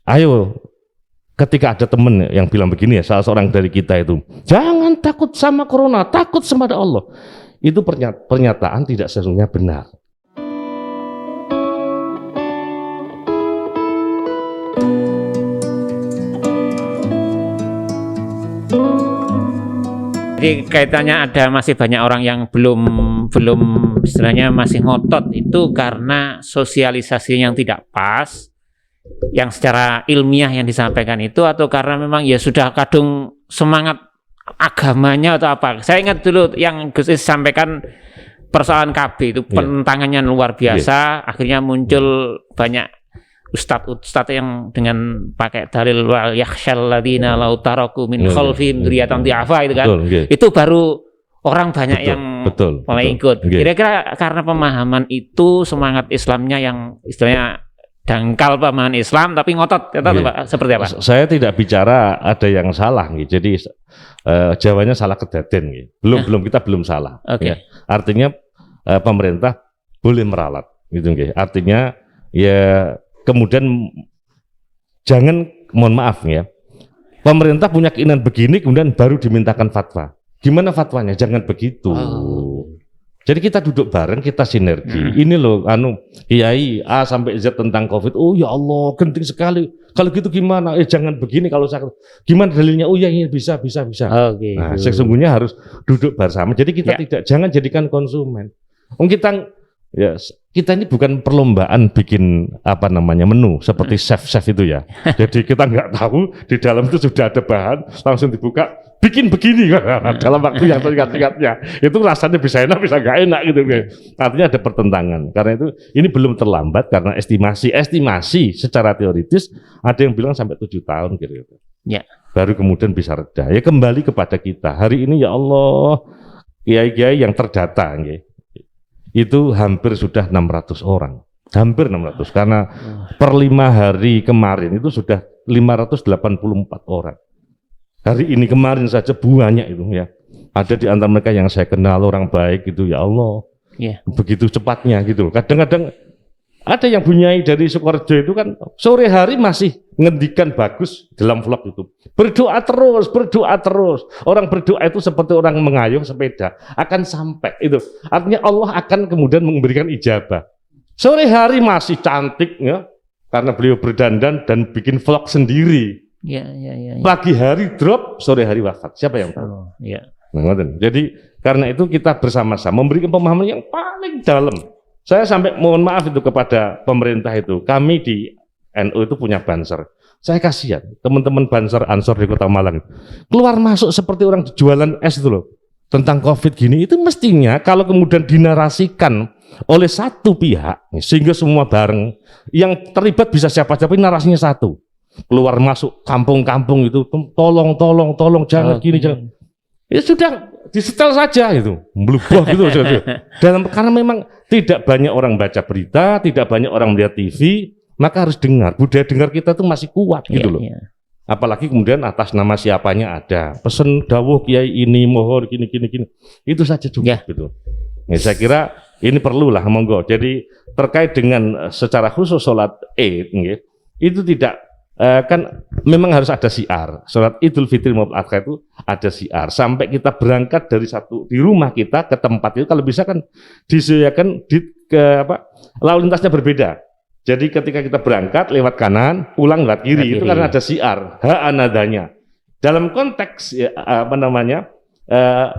Ayo, ketika ada teman yang bilang begini ya, salah seorang dari kita itu, jangan takut sama corona, takut sama Allah. Itu pernyataan tidak sesungguhnya benar. Jadi kaitannya ada masih banyak orang yang belum istilahnya masih ngotot itu karena sosialisasi yang tidak pas, yang secara ilmiah yang disampaikan itu, atau karena memang ya sudah kadung semangat agamanya atau apa. Saya ingat dulu yang Gus Is sampaikan persoalan KB itu penentangannya luar biasa, akhirnya muncul banyak ustadz yang dengan pakai dalil wal yakhshal ladina law taraku min khalfihim dzurriyyatan dhi'afa itu kan. Itu baru orang banyak yang mulai ikut. Kira-kira karena pemahaman itu, semangat Islamnya yang istilahnya dangkal pemahaman Islam tapi ngotot, Pak, seperti apa? Saya tidak bicara ada yang salah gitu. Jadi Jawanya salah kedaden gitu. Kita belum salah. Ya. Artinya pemerintah boleh meralat gitu gitu. Artinya ya kemudian jangan, mohon maaf ya, pemerintah punya keinginan begini kemudian baru dimintakan fatwa. Gimana fatwanya? Jangan begitu. Jadi kita duduk bareng, kita sinergi. Ini loh, Kiai A sampai Z tentang COVID. Oh ya Allah, genting sekali. Kalau gitu gimana? Jangan begini kalau saya. Gimana dalilnya? Oh ya ini bisa. Nah, sesungguhnya harus duduk bersama. Jadi kita jangan jadikan konsumen. Kita ini bukan perlombaan bikin menu seperti chef itu ya. Jadi kita nggak tahu di dalam itu sudah ada bahan, langsung dibuka, bikin begini dalam waktu yang singkat-singkatnya. Itu rasanya bisa enak, bisa nggak enak gitu. Artinya ada pertentangan. Karena itu ini belum terlambat karena estimasi secara teoritis ada yang bilang sampai 7 tahun gitu. Ya. Baru kemudian bisa reda. Ya kembali kepada kita. Hari ini ya Allah, kiai-kiai yang terdata itu hampir sudah 600 orang. Hampir 600 karena per 5 hari kemarin itu sudah 584 orang. Hari ini kemarin saja banyak itu ya. Ada di antara mereka yang saya kenal orang baik gitu, ya Allah. Begitu cepatnya gitu. Kadang-kadang ada yang bunyai dari Sukorejo itu kan sore hari masih ngendikan bagus dalam vlog itu. Berdoa terus. Orang berdoa itu seperti orang mengayuh sepeda, akan sampai itu. Artinya Allah akan kemudian memberikan ijabah. Sore hari masih cantik ya, karena beliau berdandan dan bikin vlog sendiri. Pagi hari drop, sore hari wafat. Siapa yang tahu? Jadi karena itu kita bersama-sama memberikan pemahaman yang paling dalam. Saya sampai mohon maaf itu kepada pemerintah itu. Kami di NU itu punya banser. Saya kasihan teman-teman banser Ansor di Kota Malang. Keluar masuk seperti orang jualan es itu loh. Tentang COVID gini, itu mestinya kalau kemudian dinarasikan oleh satu pihak, sehingga semua bareng, yang terlibat bisa siapa-siapa, narasinya satu. Keluar masuk kampung-kampung itu, tolong, jangan gini, jangan. Ya sudah, disetel saja itu, melubah gitu. Karena memang tidak banyak orang baca berita, tidak banyak orang melihat TV, maka harus dengar. Budaya dengar kita tuh masih kuat gitu loh. Apalagi kemudian atas nama siapanya ada pesen dawuh kiai ini mohon gini. Itu saja cukup gitu. Nah, saya kira ini perlulah monggo. Jadi terkait dengan secara khusus sholat Id itu tidak kan memang harus ada siar. Sholat Idul Fitri maupun Adha itu ada siar. Sampai kita berangkat dari di rumah kita ke tempat itu, kalau bisa kan disediakan lalu lintasnya berbeda. Jadi ketika kita berangkat lewat kanan, pulang lewat kiri, itu karena ada siar, nadanya. Dalam konteks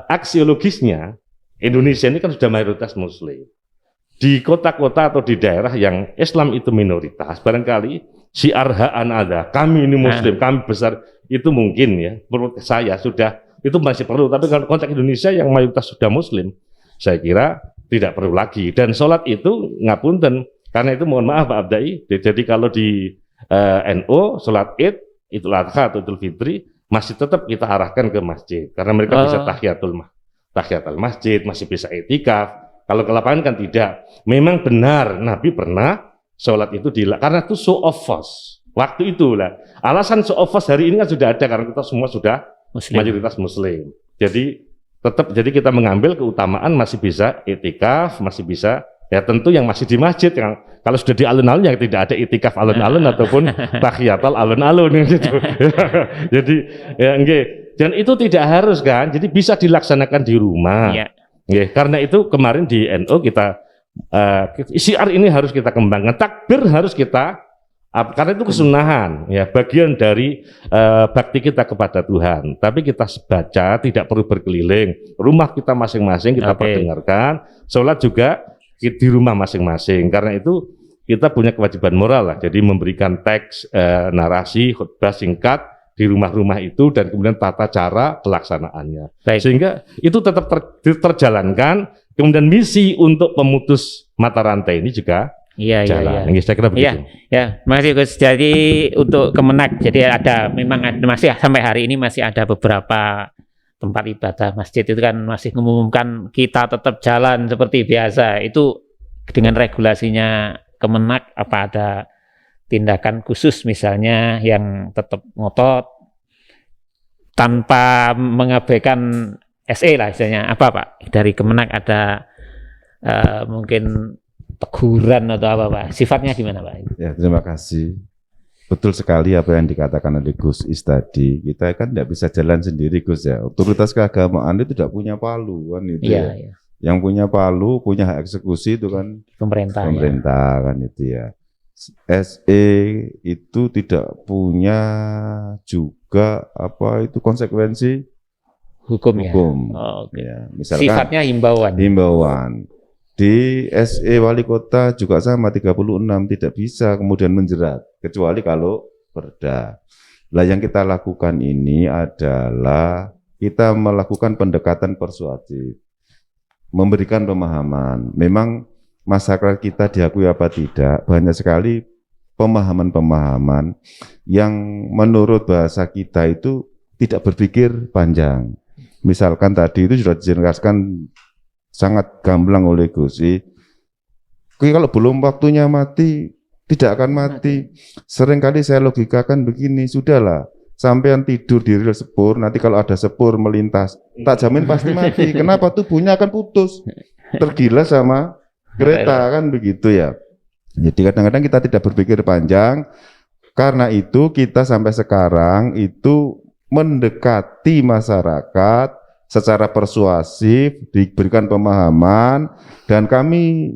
aksiologisnya, Indonesia ini kan sudah mayoritas Muslim. Di kota-kota atau di daerah yang Islam itu minoritas, barangkali siar ada, kami ini Muslim, kami besar, itu mungkin ya, menurut saya sudah, itu masih perlu. Tapi kalau konteks Indonesia yang mayoritas sudah Muslim, saya kira tidak perlu lagi. Dan sholat itu ngapunten. Karena itu mohon maaf Pak Abdai, jadi kalau di NU sholat Id, Idul Adha atau Idul Fitri masih tetap kita arahkan ke masjid. Karena mereka bisa tahiyatul masjid, masih bisa i'tikaf. Kalau ke lapangan kan tidak. Memang benar Nabi pernah sholat itu karena itu show of force. Waktu itulah. Alasan show of force hari ini kan sudah ada karena kita semua sudah mayoritas Muslim. Jadi kita mengambil keutamaan masih bisa i'tikaf, masih bisa Ya tentu yang masih di masjid, yang kalau sudah di alun-alun yang tidak ada itikaf alun-alun ataupun tahiyatul alun-alun gitu. Jadi ya nggih. Dan itu tidak harus kan, jadi bisa dilaksanakan di rumah. Iya. Nggih, karena itu kemarin di NU kita syiar ini harus kita kembangkan, takbir harus kita karena itu kesunahan, ya bagian dari bakti kita kepada Tuhan. Tapi kita baca tidak perlu berkeliling, rumah kita masing-masing kita perdengarkan, sholat juga di rumah masing-masing. Karena itu kita punya kewajiban moral lah, jadi memberikan teks, narasi, khutbah singkat di rumah-rumah itu dan kemudian tata cara pelaksanaannya. Baik. Sehingga itu tetap terjalankan. Kemudian misi untuk pemutus mata rantai ini juga jalan. Iya. Saya kira begitu. Ya, makasih Gus. Jadi untuk Kemenak, jadi memang masih sampai hari ini masih ada beberapa tempat ibadah masjid itu kan masih mengumumkan kita tetap jalan seperti biasa. Itu dengan regulasinya Kemenak, apa ada tindakan khusus misalnya yang tetap ngotot tanpa mengabaikan SE lah istilahnya, apa Pak? Dari Kemenak ada mungkin teguran atau apa Pak? Sifatnya gimana Pak? Ya, terima kasih. Betul sekali apa yang dikatakan oleh Gus Is tadi. Kita kan tidak bisa jalan sendiri Gus ya. Otoritas keagamaan itu tidak punya palu kan itu ya. Iya. Yang punya palu, punya hak eksekusi itu kan pemerintah kan itu ya. SE itu tidak punya juga apa itu konsekuensi hukum. Oh, okay. Ya, misalkan sifatnya himbauan. Di SE wali kota juga sama 36 tidak bisa kemudian menjerat kecuali kalau perda. Lah yang kita lakukan ini adalah kita melakukan pendekatan persuasif, memberikan pemahaman. Memang masyarakat kita diakui apa tidak, banyak sekali pemahaman-pemahaman yang menurut bahasa kita itu tidak berpikir panjang. Misalkan tadi itu sudah dijelaskan sangat gamblang oleh Gus. Kalau belum waktunya mati, tidak akan mati. Seringkali saya logikakan begini, sudahlah, sampean tidur di rel sepur, nanti kalau ada sepur melintas, tak jamin pasti mati. Kenapa? Tubuhnya akan putus, tergila sama kereta, kan begitu ya. Jadi kadang-kadang kita tidak berpikir panjang, karena itu kita sampai sekarang itu mendekati masyarakat secara persuasif, diberikan pemahaman, dan kami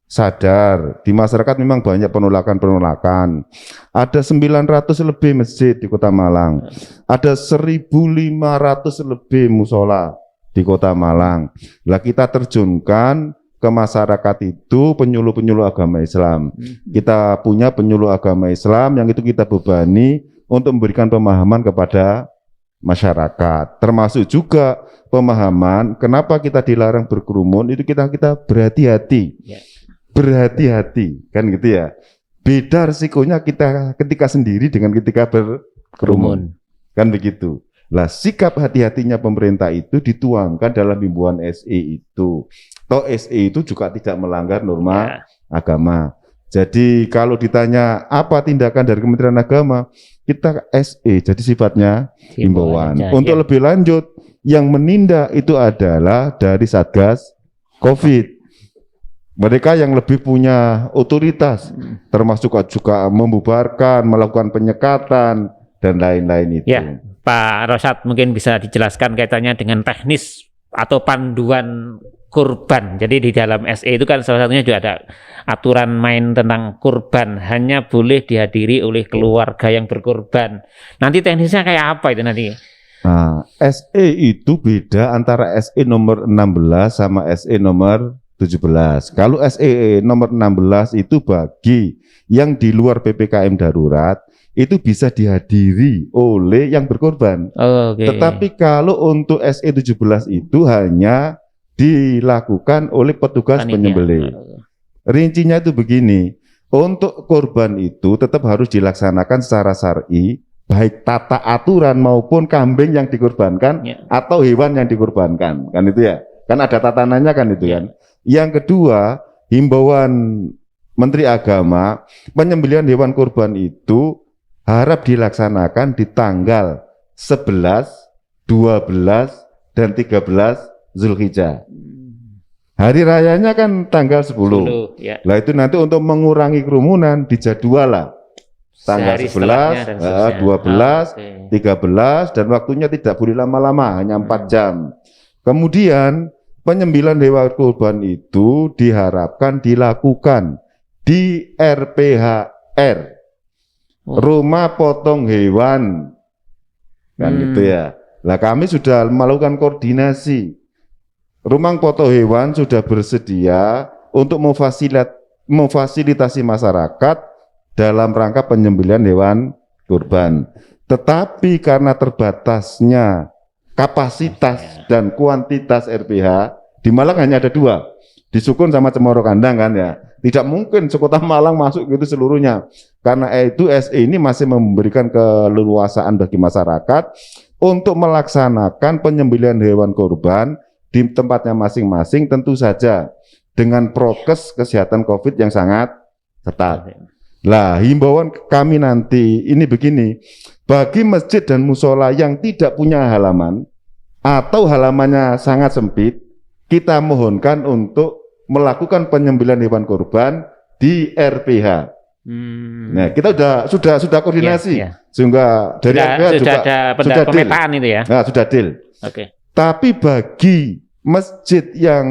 sadar di masyarakat memang banyak penolakan. Ada 900 lebih masjid di Kota Malang, ada 1.500 lebih musola di Kota Malang. Lah kita terjunkan ke masyarakat itu penyuluh-penyuluh agama Islam. Kita punya penyuluh agama Islam yang itu kita bebani untuk memberikan pemahaman kepada masyarakat, termasuk juga pemahaman kenapa kita dilarang berkerumun, itu kita berhati-hati, berhati-hati kan gitu ya. Beda risikonya kita ketika sendiri dengan ketika berkerumun, kan begitu. Lah sikap hati-hatinya pemerintah itu dituangkan dalam himbauan SE itu. Toh SE itu juga tidak melanggar norma agama. Jadi kalau ditanya apa tindakan dari Kementerian Agama, kita SE, jadi sifatnya himbauan. Untuk lebih lanjut, yang menindak itu adalah dari Satgas COVID. Mereka yang lebih punya otoritas, termasuk juga membubarkan, melakukan penyekatan, dan lain-lain itu. Ya, Pak Rosyad mungkin bisa dijelaskan kaitannya dengan teknis atau panduan kurban. Jadi di dalam SE itu kan salah satunya juga ada aturan main tentang kurban, hanya boleh dihadiri oleh keluarga yang berkurban. Nanti teknisnya kayak apa itu nanti? Nah, SE itu beda antara SE nomor 16 sama SE nomor 17. Kalau SE nomor 16 itu bagi yang di luar PPKM darurat, itu bisa dihadiri oleh yang berkorban. Tetapi kalau untuk SE 17 itu hanya dilakukan oleh petugas penyembelih. Rincinya itu begini, untuk korban itu tetap harus dilaksanakan secara syar'i, baik tata aturan maupun kambing yang dikorbankan atau hewan yang dikorbankan, kan itu ya. Kan ada tatanannya kan itu kan. Yang kedua, himbauan Menteri Agama, penyembelihan hewan kurban itu harap dilaksanakan di tanggal 11, 12, dan 13 Zulhijjah. Hari rayanya kan tanggal 10. 10, ya. Lah itu nanti untuk mengurangi kerumunan dijadwal lah. Tanggal Sehari 11, setelahnya dan seterusnya. 12, Oke. 13 dan waktunya tidak boleh lama-lama, hanya 4 jam. Kemudian penyembelihan hewan kurban itu diharapkan dilakukan di RPHR, Oh. rumah potong hewan. Kan gitu ya. Lah kami sudah melakukan koordinasi. Rumah potong hewan sudah bersedia untuk memfasilitasi masyarakat dalam rangka penyembelihan hewan kurban. Tetapi karena terbatasnya kapasitas dan kuantitas RPH, di Malang hanya ada 2, di Sukun sama Cemoro Kandang kan ya. Tidak mungkin sekota Malang masuk gitu seluruhnya. Karena itu SE ini masih memberikan keleluasaan bagi masyarakat untuk melaksanakan penyembelihan hewan kurban di tempatnya masing-masing, tentu saja dengan prokes kesehatan COVID yang sangat ketat. Lah, himbauan kami nanti ini begini, bagi masjid dan musola yang tidak punya halaman atau halamannya sangat sempit, kita mohonkan untuk melakukan penyembelihan hewan kurban di RPH. Nah, kita sudah koordinasi, sehingga dari RPH sudah juga ada sudah pemetaan itu ya. Nah, sudah deal. Oke. Tapi bagi masjid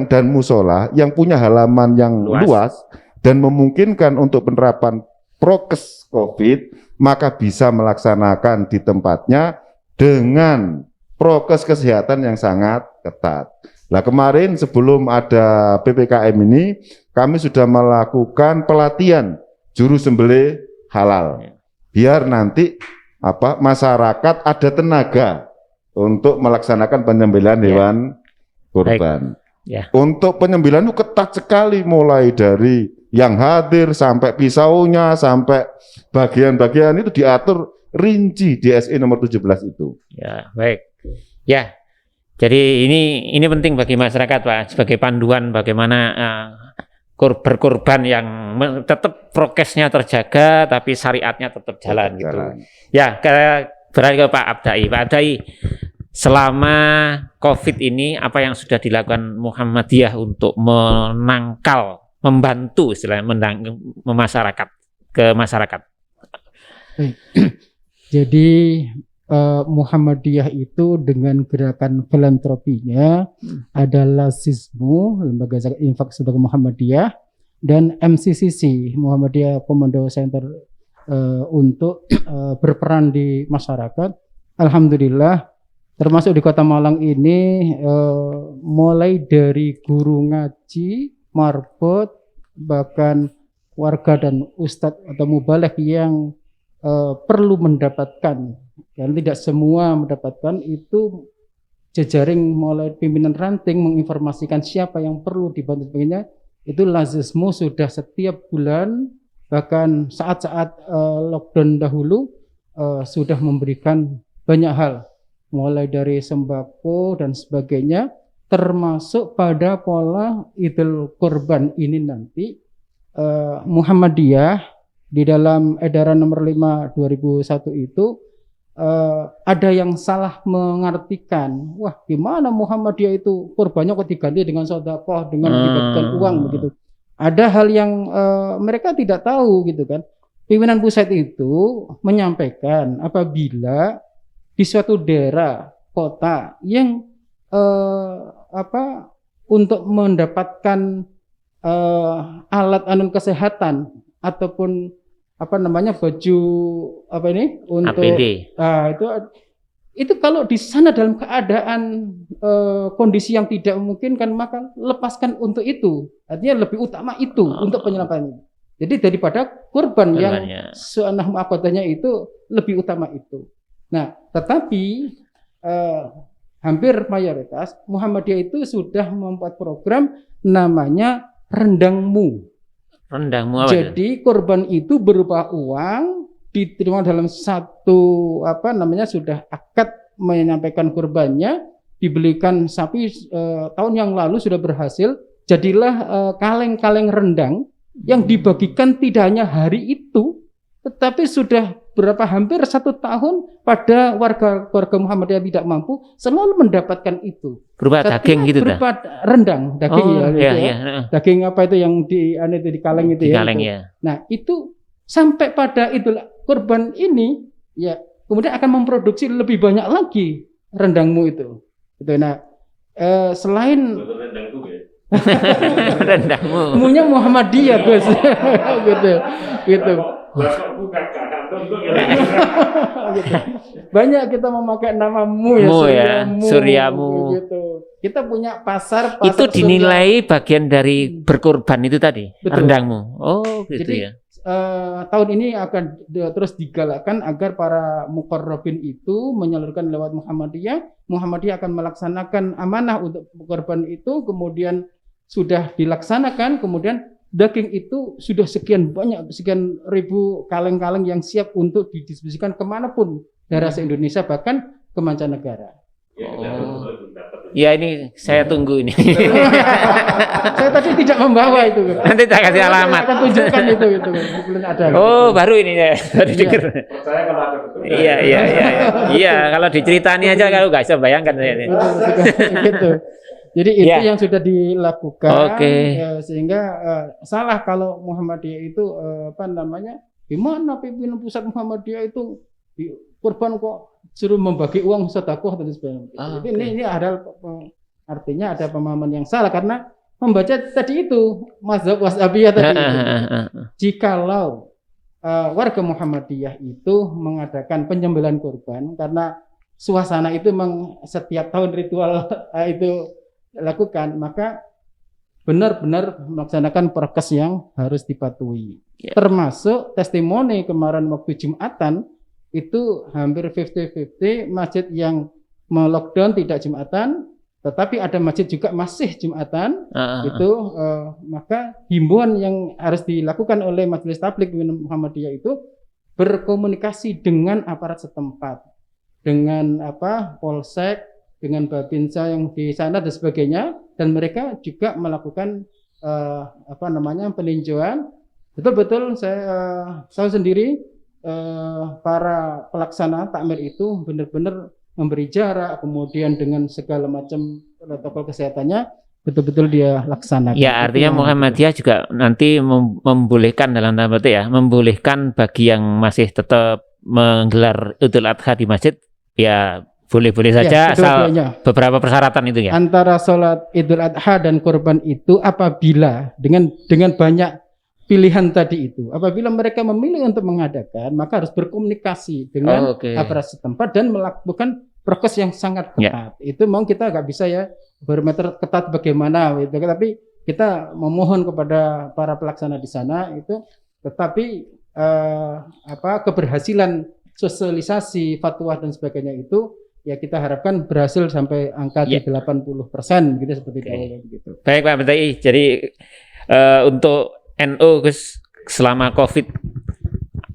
dan musola yang punya halaman yang luas dan memungkinkan untuk penerapan prokes COVID, maka bisa melaksanakan di tempatnya dengan prokes kesehatan yang sangat ketat. Nah, kemarin sebelum ada PPKM ini, kami sudah melakukan pelatihan juru sembelih halal. Biar nanti masyarakat ada tenaga untuk melaksanakan penyembelihan hewan kurban. Untuk penyembelihan itu ketat sekali, mulai dari yang hadir sampai pisaunya, sampai bagian-bagian itu diatur rinci di SE nomor 17 itu. Ya, baik. Ya. Jadi ini penting bagi masyarakat, Pak, sebagai panduan bagaimana berkorban yang tetap prokesnya terjaga tapi syariatnya tetap jalan gitu. Ya, beralih ke Pak Abdai. Pak Abdai, selama COVID ini apa yang sudah dilakukan Muhammadiyah untuk membantu istilahnya ke masyarakat? Jadi Muhammadiyah itu dengan gerakan filantropinya adalah LASISMU, Lembaga Zakat Infak Sedekah Muhammadiyah, dan MCCC, Muhammadiyah Komando Center, untuk berperan di masyarakat. Alhamdulillah, termasuk di Kota Malang ini, mulai dari guru ngaji, marbot, bahkan warga dan ustadz atau mubaligh yang perlu mendapatkan, dan tidak semua mendapatkan, itu jejaring mulai pimpinan ranting menginformasikan siapa yang perlu dibantu sebagainya. Itu LASISMU sudah setiap bulan, bahkan saat-saat lockdown dahulu sudah memberikan banyak hal, mulai dari sembako dan sebagainya, termasuk pada pola Idul Kurban ini nanti. Muhammadiyah di dalam edaran nomor 5 2001 itu ada yang salah mengartikan, wah gimana Muhammadiyah itu kurbannya kok diganti dengan sedekah, dengan dibagikan uang begitu. Ada hal yang mereka tidak tahu gitu kan. Pimpinan pusat itu menyampaikan apabila di suatu daerah kota yang untuk mendapatkan alat kesehatan ataupun baju untuk APD. Itu kalau di sana dalam keadaan kondisi yang tidak memungkinkan, maka lepaskan untuk itu. Artinya lebih utama itu untuk penyelamatan. Jadi daripada kurban yang sunnah muakkadahnya itu lebih utama itu. Nah, tetapi hampir mayoritas Muhammadiyah itu sudah membuat program namanya rendangmu. Rendangmu apa? Jadi kurban itu berupa uang diterima dalam satu sudah akad menyampaikan kurbannya, dibelikan sapi tahun yang lalu sudah berhasil, jadilah kaleng-kaleng rendang yang dibagikan tidak hanya hari itu, tetapi sudah hampir 1 tahun pada warga Muhammadiyah tidak mampu selalu mendapatkan itu. Berupa daging gitu dah. Berupa rendang, daging Oh, gitu iya, ya. iya. Daging apa itu yang di kaleng itu Di ya. kaleng itu. ya. Nah, itu sampai pada Idul Kurban ini ya kemudian akan memproduksi lebih banyak lagi rendangmu itu. Gitu. Nah, selain Rendangmu. semuanya Muhammadiyah, Gus. gitu. Gitu. Banyak kita memakai namamu ya, Suryamu. gitu. Kita punya pasar Itu Surya. dinilai bagian dari berkorban itu tadi, Betul. rendangmu. Oh, gitu Jadi, ya. tahun ini akan terus digalakkan agar para muqarrabin itu menyalurkan lewat Muhammadiyah. Muhammadiyah akan melaksanakan amanah untuk korban itu, kemudian sudah dilaksanakan, kemudian daging itu sudah sekian ribu kaleng-kaleng yang siap untuk didistribusikan kemanapun daerah se-Indonesia, bahkan ke mancanegara. Oh. Ya ini saya tunggu ini. Saya tadi tidak membawa itu. Nanti tak kasih alamat. Saya akan tunjukkan itu belum ada. Oh, baru ini ya. Baru Iya. dengar. Iya. Iya, kalau diceritani aja kalau nggak bisa bayangkan saya ini. Gitu. Jadi itu Ya. yang sudah dilakukan. Oke. Sehingga salah kalau Muhammadiyah itu gimana pimpinan pusat Muhammadiyah itu korban kok suruh membagi uang sedekah dan sebagainya. Jadi ini adalah artinya ada pemahaman yang salah karena membaca tadi itu mazhab wasabiyah tadi itu. Jikalau warga Muhammadiyah itu mengadakan penyembelihan korban karena suasana itu memang setiap tahun ritual itu lakukan, maka benar-benar melaksanakan prokes yang harus dipatuhi. Ya. Termasuk testimoni kemarin waktu Jumatan itu hampir 50-50 masjid yang melockdown tidak Jumatan, tetapi ada masjid juga masih Jumatan. Itu maka himbauan yang harus dilakukan oleh Majelis Tabligh Muhammadiyah itu berkomunikasi dengan aparat setempat, dengan Polsek, dengan Babinsa yang di sana dan sebagainya, dan mereka juga melakukan peninjauan. Betul-betul saya sendiri para pelaksana takmir itu benar-benar memberi jarak, kemudian dengan segala macam protokol kesehatannya betul-betul dia laksanakan. Ya, artinya Muhammadiyah juga nanti membolehkan dalam tanda petik ya, membolehkan bagi yang masih tetap menggelar Idul Adha di masjid, ya boleh-boleh saja asal beberapa persyaratan itu ya. Antara sholat Idul Adha dan kurban itu apabila dengan banyak pilihan tadi itu, apabila mereka memilih untuk mengadakan, maka harus berkomunikasi dengan aparat setempat dan melakukan prokes yang sangat ketat. Itu mau kita nggak bisa ya barometer ketat bagaimana gitu, tapi kita memohon kepada para pelaksana di sana itu, tetapi keberhasilan sosialisasi fatwa dan sebagainya itu ya kita harapkan berhasil sampai angka di 80% gitu seperti itu gitu. Baik Pak Bentai, jadi untuk NU Gus selama Covid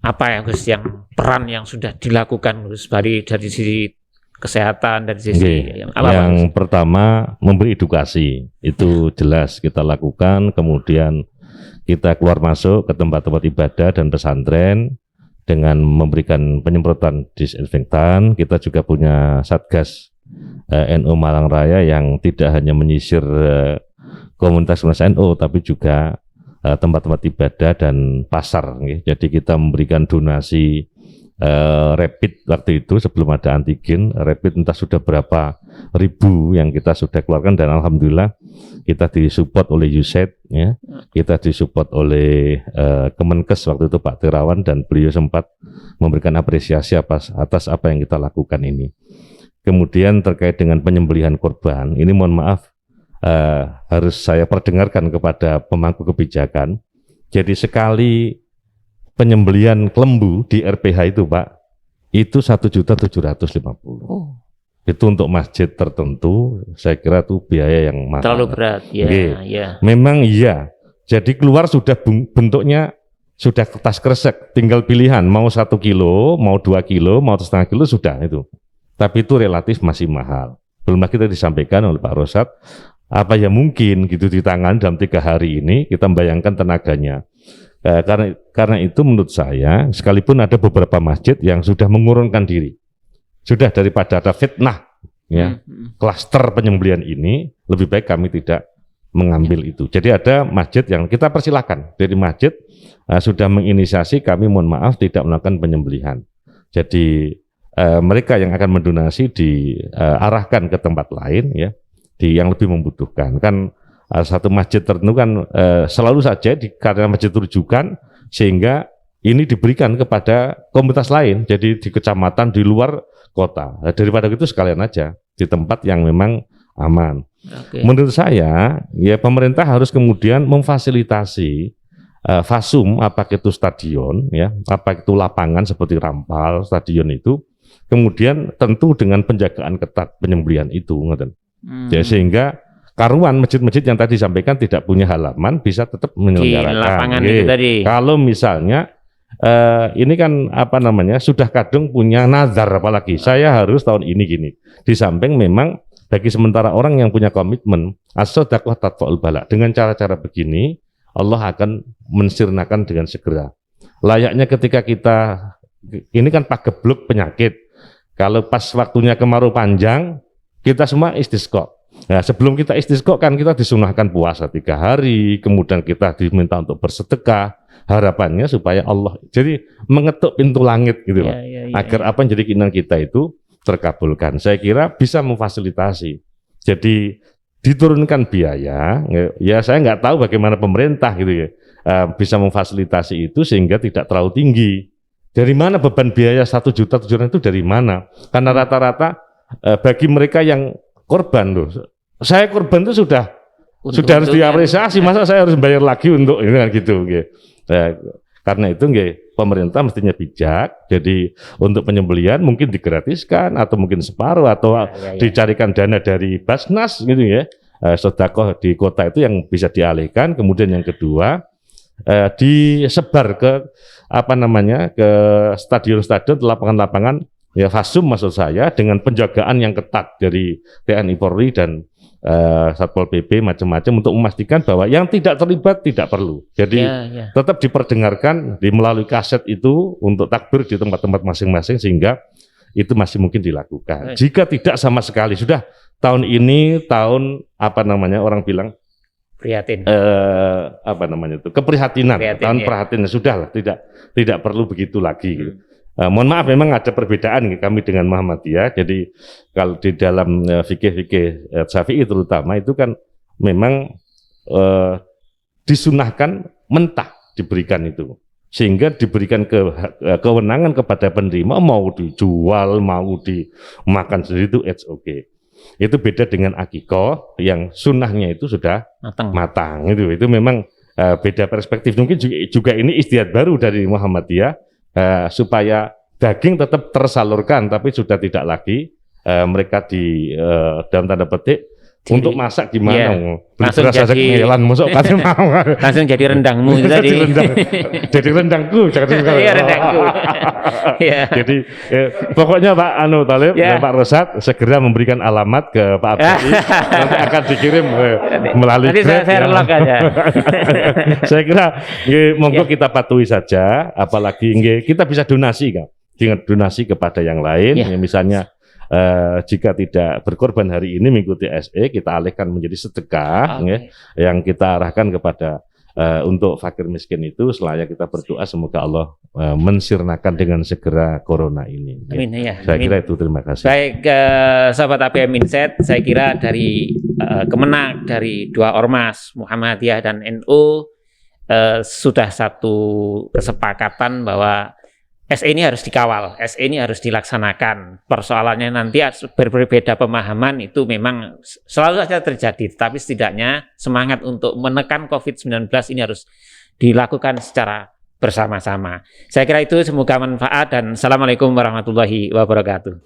apa ya Gus yang peran yang sudah dilakukan Gus dari sisi kesehatan, dari sisi yang pertama memberi edukasi itu jelas kita lakukan, kemudian kita keluar masuk ke tempat-tempat ibadah dan pesantren dengan memberikan penyemprotan disinfektan. Kita juga punya Satgas NU Malang Raya yang tidak hanya menyisir komunitas NU tapi juga tempat-tempat ibadah dan pasar. Jadi kita memberikan donasi rapid waktu itu sebelum ada antigen, rapid entah sudah berapa ribu yang kita sudah keluarkan, dan alhamdulillah kita disupport oleh USAID ya. Kita disupport oleh Kemenkes waktu itu Pak Terawan, dan beliau sempat memberikan apresiasi atas apa yang kita lakukan ini. Kemudian terkait dengan penyembelihan korban, ini mohon maaf harus saya perdengarkan kepada pemangku kebijakan. Jadi sekali penyembelihan lembu di RPH itu Pak, itu 1.750.000. Itu untuk masjid tertentu, saya kira itu biaya yang mahal. Terlalu berat, ya. Memang iya. Jadi keluar sudah bentuknya sudah kertas kresek, tinggal pilihan mau 1 kilo, mau 2 kilo, mau 1,5 kilo sudah itu. Tapi itu relatif masih mahal. Belum lagi tadi disampaikan oleh Pak Rosad, apa ya mungkin gitu di tangan dalam 3 hari ini, kita membayangkan tenaganya. Karena itu menurut saya, sekalipun ada beberapa masjid yang sudah mengurungkan diri, sudah daripada ada fitnah, ya, klaster penyembelihan ini, lebih baik kami tidak mengambil itu. Jadi ada masjid yang kita persilahkan, dari masjid sudah menginisiasi, kami mohon maaf tidak melakukan penyembelihan. Jadi mereka yang akan mendonasi diarahkan ke tempat lain, ya, yang lebih membutuhkan. Kan satu masjid tertentu kan selalu saja karena masjid rujukan, sehingga ini diberikan kepada komunitas lain, jadi di kecamatan di luar kota. Daripada itu sekalian aja di tempat yang memang aman. Menurut saya, ya pemerintah harus kemudian memfasilitasi fasum, apakah itu stadion, ya, apakah itu lapangan seperti Rampal, stadion itu, kemudian tentu dengan penjagaan ketat penyembelihan itu, ya, sehingga karuan masjid-masjid yang tadi disampaikan tidak punya halaman bisa tetap menyelenggarakan. Lapangan itu tadi. Kalau misalnya ini kan apa namanya sudah kadung punya nazar, apalagi saya harus tahun ini gini. Di samping memang bagi sementara orang yang punya komitmen as-shadaqah tatfa'ul bala, dengan cara-cara begini Allah akan mensirnakan dengan segera. Layaknya ketika kita ini kan pagebluk penyakit. Kalau pas waktunya kemarau panjang kita semua istisqa. Nah, sebelum kita istisqa kan kita disunahkan puasa 3 hari, kemudian kita diminta untuk bersedekah. Harapannya supaya Allah jadi mengetuk pintu langit gitu loh, agar apa yang jadi keinginan kita itu terkabulkan. Saya kira bisa memfasilitasi. Jadi diturunkan biaya, ya saya nggak tahu bagaimana pemerintah gitu ya bisa memfasilitasi itu sehingga tidak terlalu tinggi. Dari mana beban biaya 1.700.000 itu dari mana? Karena rata-rata bagi mereka yang korban loh. Saya korban itu sudah harus diapresiasi. Masa saya harus bayar lagi untuk ini kan gitu. Karena itu pemerintah mestinya bijak. Jadi untuk penyembelihan mungkin digratiskan atau mungkin separuh atau dicarikan dana dari Basnas gitu ya. Sedekah di kota itu yang bisa dialihkan. Kemudian yang kedua disebar ke ke stadion-stadion, lapangan-lapangan. Ya fasum maksud saya dengan penjagaan yang ketat dari TNI Polri dan Satpol PP macam-macam untuk memastikan bahwa yang tidak terlibat tidak perlu. Jadi tetap diperdengarkan melalui kaset itu untuk takbir di tempat-tempat masing-masing sehingga itu masih mungkin dilakukan. Jika tidak sama sekali sudah tahun ini tahun orang bilang prihatin. Keprihatinan. Tahun perhatian sudah lah, tidak perlu begitu lagi. Mohon maaf memang ada perbedaan kami dengan Muhammadiyah. Jadi kalau di dalam fikih Syafi'i terutama itu kan memang disunahkan mentah diberikan itu, sehingga diberikan kewenangan kepada penerima mau dijual mau dimakan sendiri itu it's okay. Itu beda dengan akikoh yang sunnahnya itu sudah matang itu memang beda perspektif. Mungkin juga ini ijtihad baru dari Muhammadiyah. Supaya daging tetap tersalurkan tapi sudah tidak lagi mereka dalam tanda petik untuk masak gimana langsung jadi langsung jadi rendangmu itu tadi. Jadi rendangku rendangku. Jadi pokoknya Pak Talib dan Pak Rosad segera memberikan alamat ke Pak Abdi nanti akan dikirim melalui Grab. Saya relak aja. Saya kira monggo kita patuhi saja, apalagi kita bisa donasi donasi kepada yang lain, misalnya jika tidak berkorban hari ini mengikuti SE, kita alihkan menjadi sedekah yang kita arahkan kepada untuk fakir miskin itu. Selaya kita berdoa semoga Allah mensirnakan dengan segera corona ini. Amin, saya kira itu, terima kasih. Baik, sahabat APM Mindset, saya kira dari kemenak dari dua ormas Muhammadiyah dan NU sudah satu kesepakatan bahwa SE ini harus dikawal, SE ini harus dilaksanakan. Persoalannya nanti berbeda pemahaman itu memang selalu saja terjadi, tapi setidaknya semangat untuk menekan COVID-19 ini harus dilakukan secara bersama-sama. Saya kira itu, semoga manfaat dan Assalamualaikum warahmatullahi wabarakatuh.